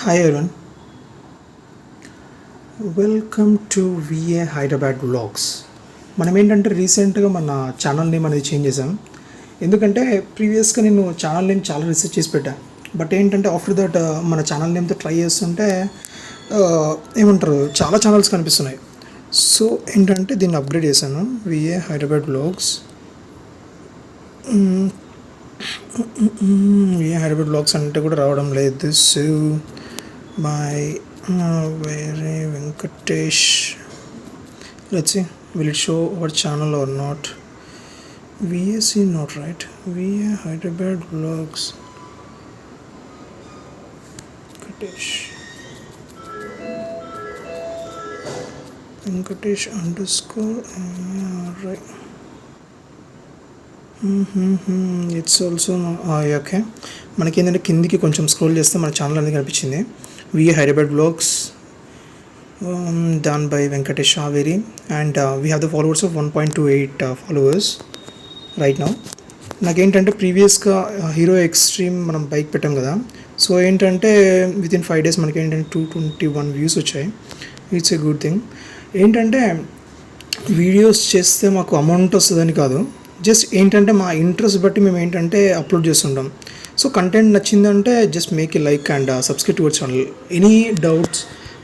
Hi everyone, welcome to VA Hyderabad vlogs. మనం ఏంటంటే రీసెంట్గా మన ఛానల్ నేమ్ అనేది చేంజ్ చేసాం. ఎందుకంటే ప్రీవియస్గా నేను ఛానల్ నేమ్ చాలా రీసెర్చ్ చేసి పెట్టాను. బట్ ఏంటంటే ఆఫ్టర్ దట్ మన ఛానల్ నేమ్తో ట్రై చేస్తుంటే ఏమంటారు చాలా ఛానల్స్ కనిపిస్తున్నాయి. సో ఏంటంటే దీన్ని అప్గ్రేడ్ చేశాను, VA Hyderabad vlogs. VA Hyderabad vlogs అంటే కూడా రావడం లేదు. So my where Venkatesh, let's see, will it show our channel or not? VAC not right, VA Hyderabad vlogs Venkatesh underscore right. It's also okay. మనకి ఏంటంటే కిందికి కొంచెం స్క్రోల్ చేస్తే మన ఛానల్ అనేది కనిపించింది, VA Hyderabad vlogs done by Venkatesh Haveri, and we have the followers of 1.28 followers right now. నాకేంటంటే ప్రీవియస్గా హీరో ఎక్స్ట్రీమ్ మనం బైక్ పెట్టాం కదా, సో ఏంటంటే వితిన్ 5 days మనకి ఏంటంటే 221 వ్యూస్ వచ్చాయి. It's a good thing. ఏంటంటే వీడియోస్ చేస్తే మాకు అమౌంట్ వస్తుందని కాదు, జస్ట్ ఏంటంటే మా ఇంట్రెస్ట్ బట్టి మేము ఏంటంటే అప్లోడ్ చేస్తుంటాం. సో కంటెంట్ నచ్చిందంటే just make a like and subscribe to our channel. Any doubts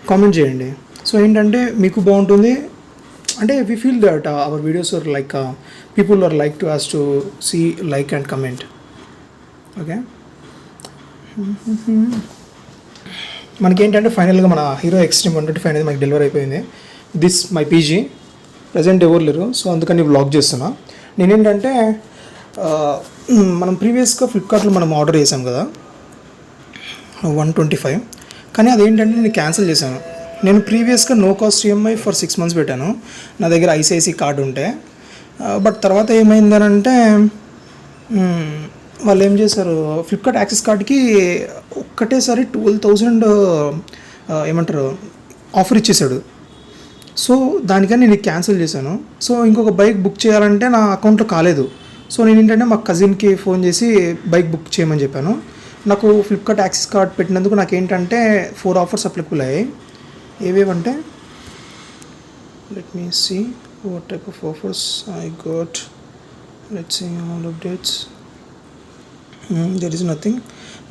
comment చేయండి. సో ఏంటంటే మీకు బాగుంటుంది, అంటే we feel that our videos are like people are like to has to see like and comment. Okay, మనకేంటంటే ఫైనల్గా మన hero extreme 125 అనేది మనకి డెలివరీ అయిపోయింది. This my PG. ప్రజెంట్ ఎవరు లేరు, సో అందుకని వ్లాగ్ చేస్తున్నా. నేనేంటంటే మనం ప్రీవియస్గా ఫ్లిప్కార్ట్లో మనం ఆర్డర్ చేసాం కదా 125, కానీ అదేంటంటే నేను క్యాన్సిల్ చేశాను. నేను ప్రీవియస్గా no cost EMI for 6 months పెట్టాను నా దగ్గర ఐసిఐసి కార్డు ఉంటే. బట్ తర్వాత ఏమైందనంటే వాళ్ళు ఏం చేశారు, ఫ్లిప్కార్ట్ యాక్సెస్ కార్డ్కి ఒక్కటేసారి 12,000 ఏమంటారు ఆఫర్ ఇచ్చేసాడు. సో దానికని నేను క్యాన్సిల్ చేశాను. సో ఇంకొక బైక్ బుక్ చేయాలంటే నా అకౌంట్లో కాలేదు. సో నేను ఏంటంటే మా కజిన్కి ఫోన్ చేసి బైక్ బుక్ చేయమని చెప్పాను. నాకు ఫ్లిప్కార్ట్ యాక్సెస్ కార్డ్ పెట్టినందుకు నాకు ఏంటంటే 4 ఆఫర్స్ అప్లికబుల్ అయ్యాయి. ఏవేవంటే, let me see what type of offers I got. Let's see all updates. There is nothing.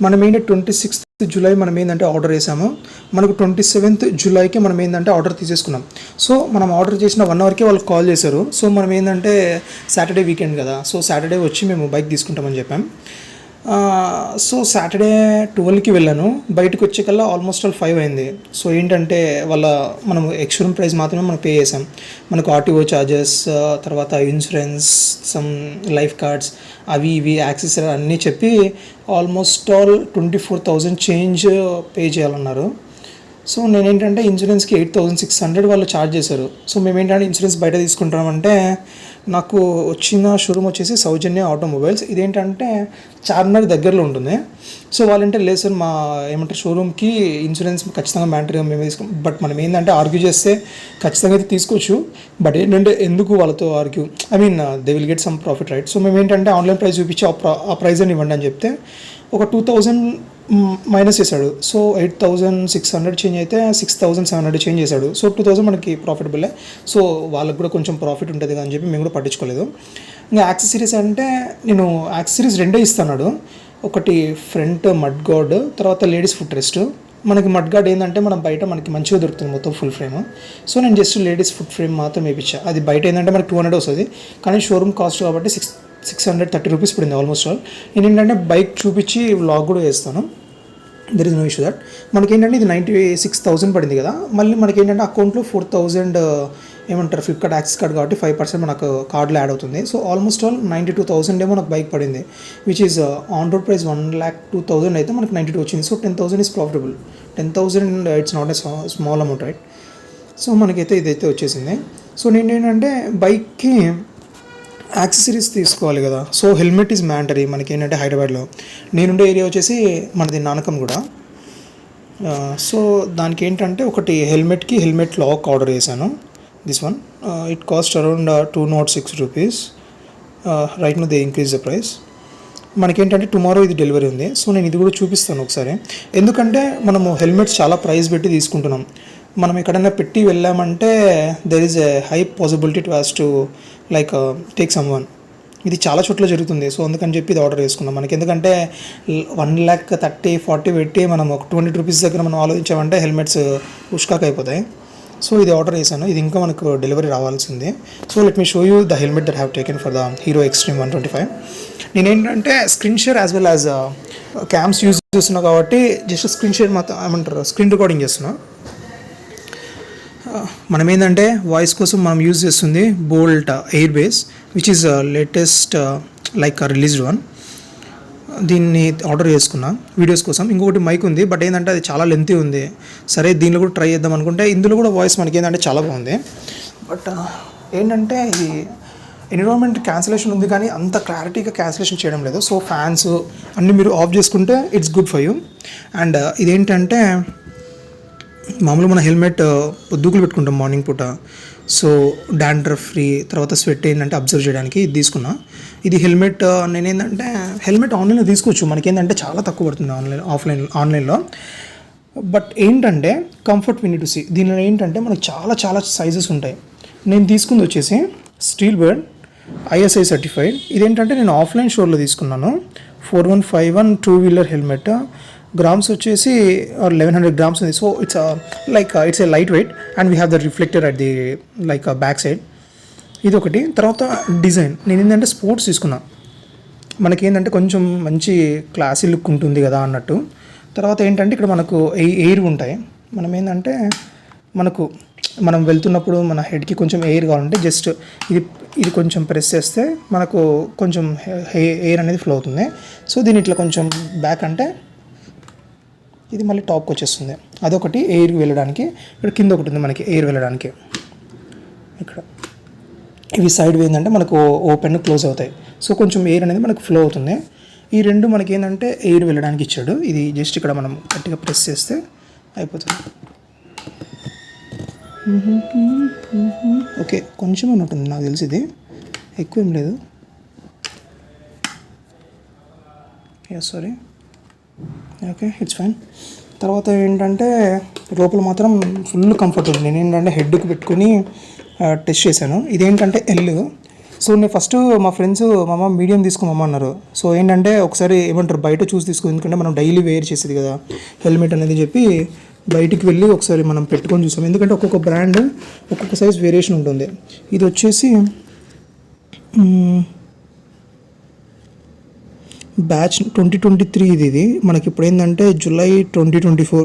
మనం ఏంటంటే 26th July మనం ఏంటంటే ఆర్డర్ చేసాము, మనకు 27th Julyకి మనం ఏంటంటే ఆర్డర్ తీసేసుకున్నాం. సో మనం ఆర్డర్ చేసిన 1 hourకే వాళ్ళు కాల్ చేశారు. సో మనం ఏంటంటే సాటర్డే వీకెండ్ కదా, సో సాటర్డే వచ్చి మేము బైక్ తీసుకుంటామని చెప్పాం. సో సాటర్డే 12కి వెళ్ళాను, బయటకు వచ్చేకల్లా ఆల్మోస్ట్ 5 అయింది. సో ఏంటంటే మనం ఎక్స్షోరూమ్ ప్రైస్ మాత్రమే మనం పే చేసాం. మనకు ఆర్టీఓ ఛార్జెస్, తర్వాత ఇన్సూరెన్స్, సమ్ లైఫ్ కార్డ్స్, అవి ఇవి యాక్సెసరీ అన్నీ చెప్పి ఆల్మోస్ట్ 24,000 చేంజ్ పే చేయాలన్నారు. సో నేనేంటంటే ఇన్సూరెన్స్కి 8,600 వాళ్ళు ఛార్జ్ చేశారు. సో మేమేంటంటే ఇన్సూరెన్స్ బయట తీసుకుంటామంటే నాకు వచ్చిన షోరూమ్ వచ్చేసి సౌజన్య ఆటోమొబైల్స్. ఇదేంటంటే చార్మినార్ దగ్గరలో ఉంటుంది. సో వాళ్ళంటే లేదు సార్, మా ఏమంటారు షోరూమ్కి ఇన్సూరెన్స్ ఖచ్చితంగా మ్యాండటరీగా మేము తీసుకోం. బట్ మనం ఏంటంటే ఆర్గ్యూ చేస్తే ఖచ్చితంగా అయితే తీసుకోవచ్చు. బట్ ఏంటంటే ఎందుకు వాళ్ళతో argue, I mean they will get some profit right. So మేము ఏంటంటే ఆన్లైన్ ప్రైస్ చూపించి ఆ ప్రైజ్ అని ఇవ్వండి అని చెప్తే ఒక 2,000 మైనస్ చేశాడు. సో 8,600 చేంజ్ అయితే 6,700 చేంజ్ చేశాడు. సో 2,000 మనకి ప్రాఫిటబుల్. సో వాళ్ళకి కూడా కొంచెం ప్రాఫిట్ ఉంటుంది అని చెప్పి మేము కూడా పట్టించుకోలేదు. ఇంకా యాక్సెసరీస్ అంటే నేను యాక్సెసరీస్ 2 ఇస్తున్నాడు. ఒకటి ఫ్రంట్ మడ్ గార్డ్, తర్వాత లేడీస్ ఫుట్ రెస్ట్. మనకి మడ్ గార్డ్ ఏంటంటే మనం బయట మనకి మంచిగా దొరుకుతుంది మొత్తం ఫుల్ ఫ్రేమ్. సో నేను జస్ట్ లేడీస్ ఫుట్ ఫ్రేమ్ మాత్రం వేయించా. అది బయట ఏంటంటే మనకి 200 వస్తుంది, కానీ షోరూమ్ కాస్ట్ కాబట్టి 630 రూపీస్ పడింది ఆల్మోస్ట్ ఆల్. నేను ఏంటంటే బైక్ చూపించి వ్లాగ్ కూడా వేస్తాను, there is no issue that. మనకి ఏంటంటే ఇది 96,000 పడింది కదా, మళ్ళీ మనకి ఏంటంటే అకౌంట్లో 4,000 ఏమంటారు ఫ్లిప్కార్ట్ యాక్సెస్ కార్డ్ కాబట్టి 5% మనకు కార్డులో యాడ్ అవుతుంది. సో ఆల్మోస్ట్ ఆల్ 92,000 ఏమో నాకు బైక్ పడింది, which is on road price 1,02,000 అయితే మనకు 92 వచ్చింది. So 10,000 is profitable. 10,000 it's not a small amount right. So మనకైతే ఇదైతే వచ్చేసింది. సో నేను ఏంటంటే బైక్కి యాక్సెసరీస్ తీసుకోవాలి కదా. సో హెల్మెట్ ఈజ్ మ్యాండటరీ మనకి ఏంటంటే హైదరాబాద్లో. నేనుండే ఏరియా వచ్చేసి మనది నానకం కూడా. సో దానికి ఏంటంటే ఒకటి హెల్మెట్ లాక్ ఆర్డర్ చేశాను. This one it cost around 206 rupees. Right no they increase the price. మనకేంటంటే టుమారో ఇది డెలివరీ ఉంది. సో నేను ఇది కూడా చూపిస్తాను ఒకసారి. ఎందుకంటే మనము హెల్మెట్స్ చాలా ప్రైస్ పెట్టి తీసుకుంటున్నాం. మనం ఎక్కడైనా పెట్టి వెళ్ళామంటే there is a high possibility to has to like take some one. ఇది చాలా చోట్ల జరుగుతుంది. సో అందుకని చెప్పి ఇది ఆర్డర్ చేసుకున్నాం. మనకి ఎందుకంటే 1,30,40 పెట్టి మనం ఒక 20 రూపీస్ దగ్గర మనం ఆలోచించామంటే హెల్మెట్స్ ఉష్కాక్ అయిపోతాయి. సో ఇది ఆర్డర్ చేశాను. ఇది ఇంకా మనకు డెలివరీ రావాల్సిందే. So let me show you the helmet that have taken for the hero extreme 125. నేనేంటంటే screen share as well as cams use చేస్తున్నా కాబట్టి జస్ట్ స్క్రీన్ షేర్ మాత్రం ఏమంటారు స్క్రీన్ రికార్డింగ్ చేస్తున్నా. మనం ఏంటంటే వాయిస్ కోసం మనం యూజ్ చేస్తుంది Boult air bass which is latest like released one. దీన్ని ఆర్డర్ చేసుకున్నా వీడియోస్ కోసం. ఇంకొకటి మైక్ ఉంది, బట్ ఏంటంటే అది చాలా లెంతీ ఉంది. సరే దీనిలో కూడా ట్రై చేద్దాం అనుకుంటే ఇందులో కూడా వాయిస్ మనకి ఏంటంటే చాలా బాగుంది. బట్ ఏంటంటే ఈ ఎన్విరాన్మెంట్ క్యాన్సిలేషన్ ఉంది కానీ అంత క్లారిటీగా క్యాన్సిలేషన్ చేయడం లేదు. సో ఫ్యాన్స్ అన్నీ మీరు ఆఫ్ చేసుకుంటే it's good for you. And ఇదేంటంటే మామూలుగా మన హెల్మెట్ పొద్దుకులు పెట్టుకుంటాం మార్నింగ్ పూట. సో డాండ్రఫ్ ఫ్రీ, తర్వాత స్వెట్ ఏంటంటే అబ్జర్వ్ చేయడానికి ఇది తీసుకున్నా. ఇది హెల్మెట్ నేనేంటంటే హెల్మెట్ ఆన్లైన్లో తీసుకోవచ్చు. మనకేంటంటే చాలా తక్కువ పడుతుంది ఆన్లైన్లో. బట్ ఏంటంటే కంఫర్ట్ విన్ టు సీ. దీనిలో ఏంటంటే మనకు చాలా చాలా సైజెస్ ఉంటాయి. నేను తీసుకుంది వచ్చేసి స్టీల్ బర్డ్ ISI సర్టిఫైడ్. ఇదేంటంటే నేను ఆఫ్లైన్ స్టోర్లో తీసుకున్నాను. 4151 టూ వీలర్ హెల్మెట్. గ్రామ్స్ వచ్చేసి 1100 grams ఉంది. So it's it's a light weight and we have the reflector at the like back side. ఇది ఒకటి. తర్వాత డిజైన్ నేను ఏంటంటే స్పోర్ట్స్ తీసుకున్నా. మనకేంటంటే కొంచెం మంచి క్లాసీ లుక్ ఉంటుంది కదా అన్నట్టు. తర్వాత ఏంటంటే ఇక్కడ మనకు ఎయిర్ ఉంటాయి. మనం ఏంటంటే మనం వెళ్తున్నప్పుడు మన హెడ్కి కొంచెం ఎయిర్ కావాలంటే జస్ట్ ఇది కొంచెం ప్రెస్ చేస్తే మనకు కొంచెం ఎయిర్ అనేది ఫ్లో అవుతుంది. సో దీని ఇట్లా కొంచెం బ్యాక్ అంటే ఇది మళ్ళీ టాప్కి వచ్చేస్తుంది. అదొకటి ఎయిర్కి వెళ్ళడానికి. ఇక్కడ కింద ఒకటి ఉంది మనకి ఎయిర్ వెళ్ళడానికి. ఇక్కడ ఇవి సైడ్ ఏంటంటే మనకు ఓపెన్ క్లోజ్ అవుతాయి. సో కొంచెం ఎయిర్ అనేది మనకు ఫ్లో అవుతుంది. ఈ రెండు మనకి ఏంటంటే ఎయిర్ వెళ్ళడానికి ఇచ్చాడు. ఇది జస్ట్ ఇక్కడ మనం గట్టిగా ప్రెస్ చేస్తే అయిపోతుంది. ఓకే, కొంచెం ఉంటుంది నాకు తెలిసి, ఇది ఎక్కువ ఏం లేదు. Sorry, okay it's fine. తర్వాత ఏంటంటే లోపల మాత్రం ఫుల్ కంఫర్ట్ ఉంది. నేను ఏంటంటే హెడ్కి పెట్టుకుని టెస్ట్ చేశాను. ఇదేంటంటే ఎల్. సో నేను ఫస్ట్ మా ఫ్రెండ్స్ మామ మీడియం తీసుకోమమ్మ అన్నారు. సో ఏంటంటే ఒకసారి ఏమంటారు బయట చూసి తీసుకో, ఎందుకంటే మనం డైలీ వేర్ చేసేది కదా హెల్మెట్ అనేది చెప్పి బయటికి వెళ్ళి ఒకసారి మనం పెట్టుకొని చూసాం. ఎందుకంటే ఒక్కొక్క బ్రాండ్ ఒక్కొక్క సైజ్ వేరియేషన్ ఉంటుంది. ఇది వచ్చేసి బ్యాచ్ 2023 ఇది మనకి ఇప్పుడు ఏంటంటే జూలై 2024.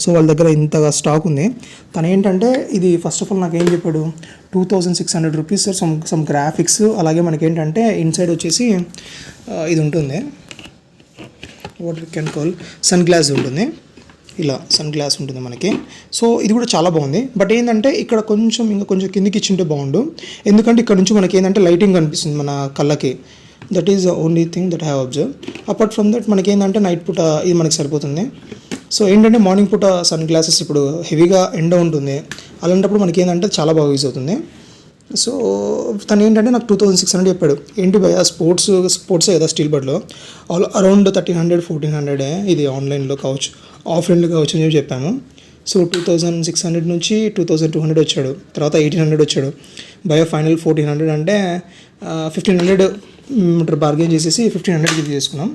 సో వాళ్ళ దగ్గర ఇంతగా స్టాక్ ఉంది. తను ఏంటంటే ఇది ఫస్ట్ ఆఫ్ ఆల్ నాకు ఏం చెప్పాడు, 2600 రూపీస్ సార్, సమ్ గ్రాఫిక్స్, అలాగే మనకి ఏంటంటే ఇన్సైడ్ వచ్చేసి ఇది ఉంటుంది, what you can call sun glass ఉంటుంది. ఇలా సన్ గ్లాస్ ఉంటుంది మనకి. సో ఇది కూడా చాలా బాగుంది. బట్ ఏంటంటే ఇక్కడ ఇంకా కొంచెం కిందికి ఇచ్చింటే బాగుండు. ఎందుకంటే ఇక్కడ నుంచి మనకి ఏంటంటే లైటింగ్ కనిపిస్తుంది మన కళ్ళకి. That is the only thing that I have observe. Apart from that మనకి ఏంటంటే నైట్ పూట ఇది మనకి సరిపోతుంది. సో ఏంటంటే మార్నింగ్ పూట సన్ గ్లాసెస్ ఇప్పుడు హెవీగా ఎండ ఉంటుంది, అలాంటప్పుడు మనకి ఏంటంటే చాలా బాగా యూజ్ అవుతుంది. సో తను ఏంటంటే నాకు 2600 చెప్పాడు. ఏంటి భయ స్పోర్ట్సే కదా స్టీల్ బర్డ్లో, అరౌండ్ 1300-1400 ఇది ఆన్లైన్లో కావచ్చు, ఆఫ్లైన్లో కావచ్చు అని చెప్పాను. సో 2600 నుంచి 2200 వచ్చాడు. తర్వాత 1800 వచ్చాడు. భయ ఫైనల్ 1400 అంటే 1500 బార్గెన్ చేసేసి 1500కి తీసుకున్నాం.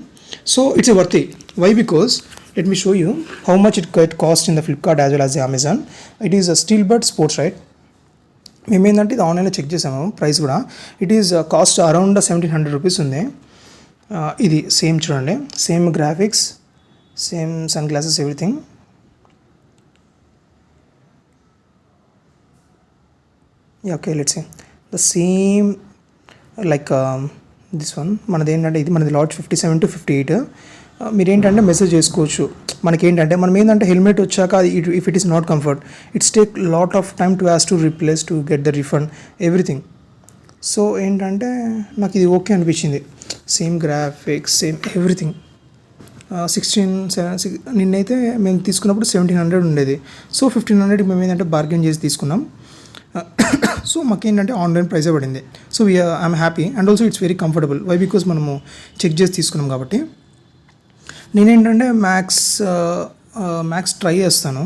So it's a worthy. Why? Because let me show you how much it cost in the Flipkart as well as the Amazon. It is a Steelbird sports right. మేము ఏంటంటే ఇది ఆన్లైన్లో చెక్ చేసాము ప్రైస్ కూడా. It is cost around 1700 rupees ఉంది. ఇది same చూడండి, same graphics, same sun glasses, everything. Okay let's see the same like this one. మనది ఏంటంటే ఇది మనది లాట్ 57 to 58. మీరేంటంటే మెసేజ్ చేసుకోవచ్చు. మనకేంటంటే మనం ఏంటంటే హెల్మెట్ వచ్చాక if it is not comfort, it's take lot of time to has to replace to get the refund everything. So ఏంటంటే నాకు ఇది ఓకే అనిపించింది. Same graphics, same everything. 16 నిన్నైతే మేము తీసుకున్నప్పుడు 1700 ఉండేది. సో 1500 మేము ఏంటంటే బార్గెన్ చేసి తీసుకున్నాం. సో మాకేంటంటే ఆన్లైన్ ప్రైసే పడింది. So I'm happy and also it's very comfortable. Why because మనము చెక్ చేసి తీసుకున్నాం కాబట్టి. నేనేంటంటే మ్యాక్స్ ట్రై చేస్తాను.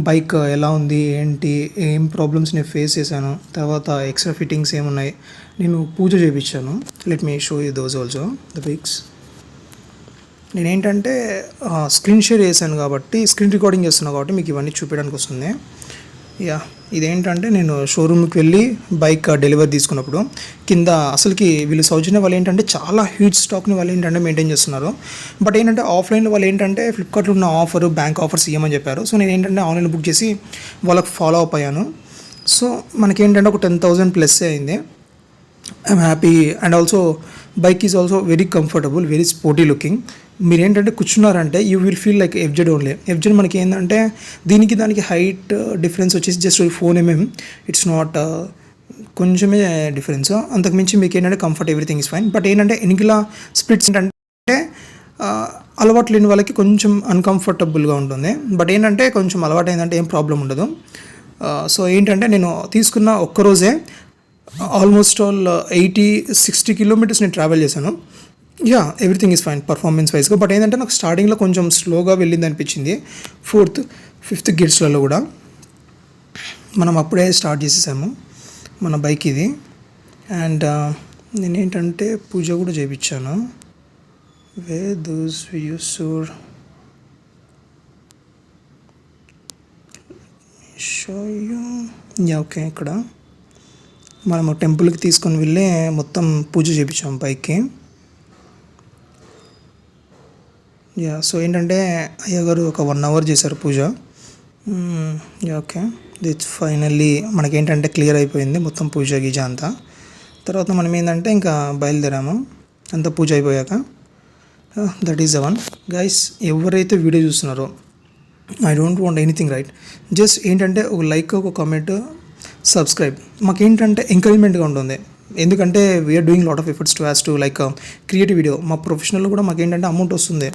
బైక్ ఎలా ఉంది, ఏంటి, ఏం ప్రాబ్లమ్స్ నేను ఫేస్ చేశాను, తర్వాత ఎక్స్ట్రా ఫిట్టింగ్స్ ఏమున్నాయి. నేను పూజ చేయించాను. Let me show you those also the bikes. నేనేంటంటే స్క్రీన్ షేర్ చేశాను కాబట్టి, స్క్రీన్ రికార్డింగ్ చేస్తున్నాను కాబట్టి మీకు ఇవన్నీ చూపించడానికి వస్తుంది. యా, ఇదేంటంటే నేను షోరూమ్కి వెళ్ళి బైక్ డెలివరీ తీసుకున్నప్పుడు కింద అసలుకి వీళ్ళు సౌజన్య వాళ్ళు ఏంటంటే చాలా హ్యూజ్ స్టాక్ని వాళ్ళు ఏంటంటే మెయింటైన్ చేస్తున్నారు. బట్ ఏంటంటే ఆఫ్లైన్లో వాళ్ళు ఏంటంటే ఫ్లిప్కార్ట్లో ఉన్న ఆఫర్, బ్యాంక్ ఆఫర్స్ ఇవ్వమని చెప్పారు. సో నేను ఏంటంటే ఆన్లైన్ బుక్ చేసి వాళ్ళకి ఫాలో అప్ అయ్యాను. సో మనకేంటంటే ఒక 10,000 ప్లస్ అయింది. I'm happy and also bike is also very comfortable, very sporty looking. మీరు ఏంటంటే కూర్చున్నారంటే you will feel like FZ only. FZ మనకి ఏంటంటే దానికి హైట్ డిఫరెన్స్ వచ్చేసి జస్ట్ 4 mm. ఇట్స్ నాట్ కొంచెమే డిఫరెన్స్. అంతకుమించి మీకు ఏంటంటే comfort everything is fine. But ఏంటంటే ఎనికిలా స్ప్లిట్స్ ఏంటంటే అలవాటు లేని వాళ్ళకి కొంచెం అన్కంఫర్టబుల్గా ఉంటుంది. బట్ ఏంటంటే కొంచెం అలవాటు అయిందంటే ఏం ప్రాబ్లం ఉండదు. సో ఏంటంటే నేను తీసుకున్న ఒక్కరోజే ఆల్మోస్ట్ 80-60 kilometers నేను ట్రావెల్ చేశాను. Yeah, everything is fine performance వైజ్గా. బట్ ఏంటంటే నాకు స్టార్టింగ్లో కొంచెం స్లోగా వెళ్ళింది అనిపించింది. 4th, 5th గేర్స్లలో కూడా. మనం అప్పుడే స్టార్ట్ చేసేసాము మన బైక్ ఇది. అండ్ నేనేంటంటే పూజ కూడా చేయించాను. We those views show you. Yeah, okay. ఇక్కడ మనము టెంపుల్కి తీసుకొని వెళ్ళి మొత్తం పూజ చేయించాము బైక్కి. యా, సో ఏంటంటే అయ్యగారు ఒక 1 hour చేశారు puja. Yeah, okay. It's finally మనకేంటంటే క్లియర్ అయిపోయింది మొత్తం పూజ గీజ అంతా. తర్వాత మనం ఏంటంటే ఇంకా బయలుదేరాము అంతా పూజ అయిపోయాక. That is the one guy's. ఎవరైతే వీడియో చూస్తున్నారో I don't want anything right, just ఏంటంటే ఒక లైక్, ఒక కామెంట్, సబ్స్క్రైబ్. మాకేంటంటే ఎంకరేజ్మెంట్గా ఉంటుంది. ఎందుకంటే we are doing lot of efforts to like creative video. మా ప్రొఫెషనల్లో కూడా మాకు ఏంటంటే అమౌంట్ వస్తుంది.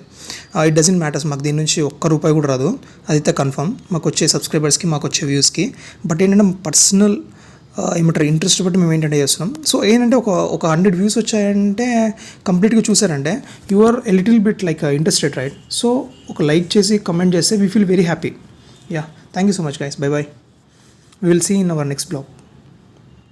ఇట్ డజంట్ మ్యాటర్స్, మాకు దీని నుంచి ₹1 కూడా రాదు, అదైతే కన్ఫర్మ్. మాకు వచ్చే సబ్స్క్రైబర్స్కి, మాకు వచ్చే వ్యూస్కి. బట్ ఏంటంటే పర్సనల్ ఇంట్రెస్ట్ బట్టి మేము ఏంటంటే చేస్తున్నాం. సో ఏంటంటే ఒక 100 views వచ్చాయంటే కంప్లీట్గా చూసారంటే you are a little bit like interested, right? So ఒక లైక్ చేసి కమెంట్ చేస్తే we feel very happy. Yeah, thank you so much guys. Bye bye. We will see in our next vlog.